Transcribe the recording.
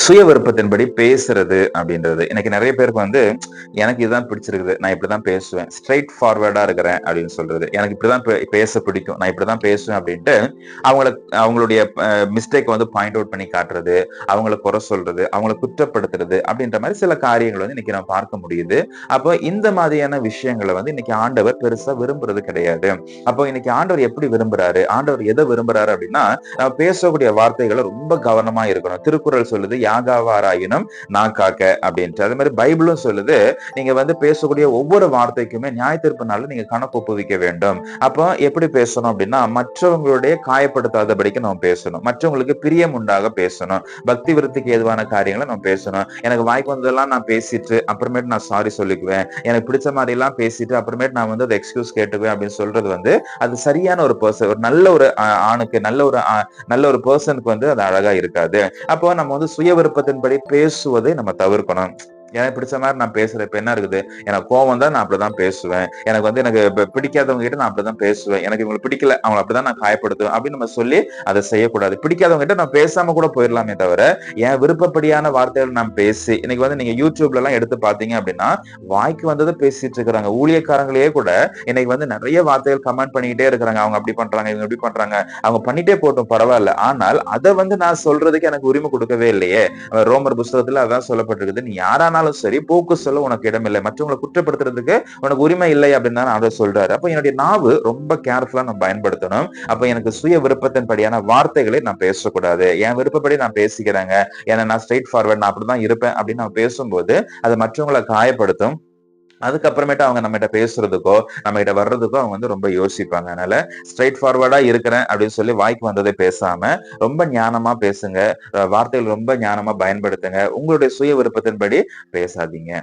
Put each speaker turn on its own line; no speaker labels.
சுய விருப்பத்தின்படி பேசுறது அப்படின்றது இன்னைக்கு நிறைய பேருக்கு வந்து எனக்கு இதுதான் பிடிச்சிருக்குது, நான் இப்படிதான் பேசுவேன், ஸ்ட்ரைட் ஃபார்வர்டா இருக்கிறேன் அப்படின்னு சொல்றது, எனக்கு இப்படிதான் பேச பிடிக்கும், நான் இப்படிதான் பேசுவேன் அப்படின்ட்டு அவங்களுடைய மிஸ்டேக் வந்து பாயிண்ட் அவுட் பண்ணி காட்டுறது, அவங்கள குறை சொல்றது, அவங்கள குற்றப்படுத்துறது அப்படின்ற மாதிரி சில காரியங்கள் வந்து இன்னைக்கு நம்ம பார்க்க முடியுது. அப்போ இந்த மாதிரியான விஷயங்களை வந்து இன்னைக்கு ஆண்டவர் பெருசா விரும்புறது கிடையாது. அப்போ இன்னைக்கு ஆண்டவர் எப்படி விரும்புறாரு, ஆண்டவர் எதை விரும்புறாரு அப்படின்னா, நம்ம பேசக்கூடிய வார்த்தைகளை ரொம்ப கவனமா இருக்கணும். திருக்குறள் சொல்லுது யாகாவாராயினும் நாக்காக்க அப்படின்ட்டு. அதே மாதிரி பைபிளும் சொல்லுது, நீங்க வந்து பேசக்கூடிய ஒவ்வொரு வார்த்தைக்குமே நியாய தீர்ப்பு நாள்ல நீங்க கணக்கு ஒப்புவிக்க வேண்டும். அப்போ எப்படி பேசணும் அப்படின்னா, மற்றவங்களுடைய காயப்படுத்தாதபடிக்கு நம்ம பேசணும், மற்றவங்களுக்கு பிரியம் உண்டாக பேசணும், பக்தி விருத்திக்கு ஏதுவான காரியங்களை நம்ம பேசணும். எனக்கு வாய்க்கு வந்ததெல்லாம் நான் பேசிட்டு அப்புறமேட்டு நான் சாரி சொல்லிக்குவேன், எனக்கு பிடிச்ச மாதிரி எல்லாம் பேசிட்டு அப்புறமேட்டு நான் வந்து அதை எக்ஸ்கியூஸ் கேட்டுக்குவேன் அப்படின்னு சொல்றது வந்து அது சரியான ஒரு பர்சன், ஒரு நல்ல ஒரு ஆணுக்கு, நல்ல ஒரு பர்சனுக்கு வந்து அது அழகா இருக்காது. அப்போ நம்ம வந்து சுய விருப்பத்தின்படி பேசுவதை நம்ம தவிர்க்கணும். எனக்கு பிடிச்ச மாதிரி நான் பேசுறேன். இப்ப என்ன இருக்குது, எனக்கு கோவம் தான் நான் அப்படிதான் பேசுவேன், எனக்கு வந்து எனக்கு பிடிக்காதவங்க கிட்ட நான் அப்படிதான் பேசுவேன், எனக்கு இவங்களுக்கு பிடிக்கல அவங்க அப்படிதான் நான் காயப்படுத்துவேன் அப்படின்னு நம்ம சொல்லி அதை செய்யக்கூடாது. பிடிக்காதவங்க கிட்ட நான் பேசாம கூட போயிடலாமே தவிர, என் விருப்பப்படியான வார்த்தைகள் நான் பேசி, இன்னைக்கு வந்து நீங்க யூடியூப்ல எல்லாம் எடுத்து பாத்தீங்க அப்படின்னா வாய்க்கு வந்ததை பேசிட்டு இருக்கிறாங்க. ஊழியக்காரங்களே கூட இன்னைக்கு வந்து நிறைய வார்த்தைகள் கமெண்ட் பண்ணிக்கிட்டே இருக்கிறாங்க, அவங்க அப்படி பண்றாங்க, இவங்க எப்படி பண்றாங்க, அவங்க பண்ணிட்டே போட்டும் பரவாயில்ல, ஆனால் அதை வந்து நான் சொல்றதுக்கு எனக்கு உரிமை கொடுக்கவே இல்லையே. ரோமர் புஸ்தகத்துல அதான் சொல்லப்பட்டிருக்குது, நீ யாரானாலும் சரி போக்கு சொல்ல உனக்கு இடமில்லை, மற்றவங்களை குற்றப்படுத்துறதுக்கு உனக்கு உரிமை இல்லை அப்படின்னு தான் அவர் சொல்றாரு. அப்ப என்னுடைய நாவு ரொம்ப கேர்ஃபுல்லா நம்ம பயன்படுத்தணும். அப்ப எனக்கு சுய விருப்பத்தின் படியான வார்த்தைகளை நான் பேசக்கூடாது, என் விருப்பப்படி நான் பேசிக்கிறேங்க, ஏன்னா நான் ஸ்ட்ரெயிட் ஃபார்வர்ட், நான் அப்படிதான் இருப்பேன் அப்படின்னு நான் பேசும்போது அது மற்றவங்களை காயப்படுத்தும். அதுக்கப்புறமேட்டு அவங்க நம்ம கிட்ட பேசுறதுக்கோ நம்ம கிட்ட வர்றதுக்கோ அவங்க வந்து ரொம்ப யோசிப்பாங்க. அதனால ஸ்ட்ரைட் ஃபார்வர்டா இருக்கிறேன் அப்படின்னு சொல்லி வாய்க்கு வந்ததை பேசாம ரொம்ப ஞானமா பேசுங்க, வார்த்தைகள் ரொம்ப ஞானமா பயன்படுத்துங்க, உங்களுடைய சுய விருப்பத்தின்படி பேசாதீங்க.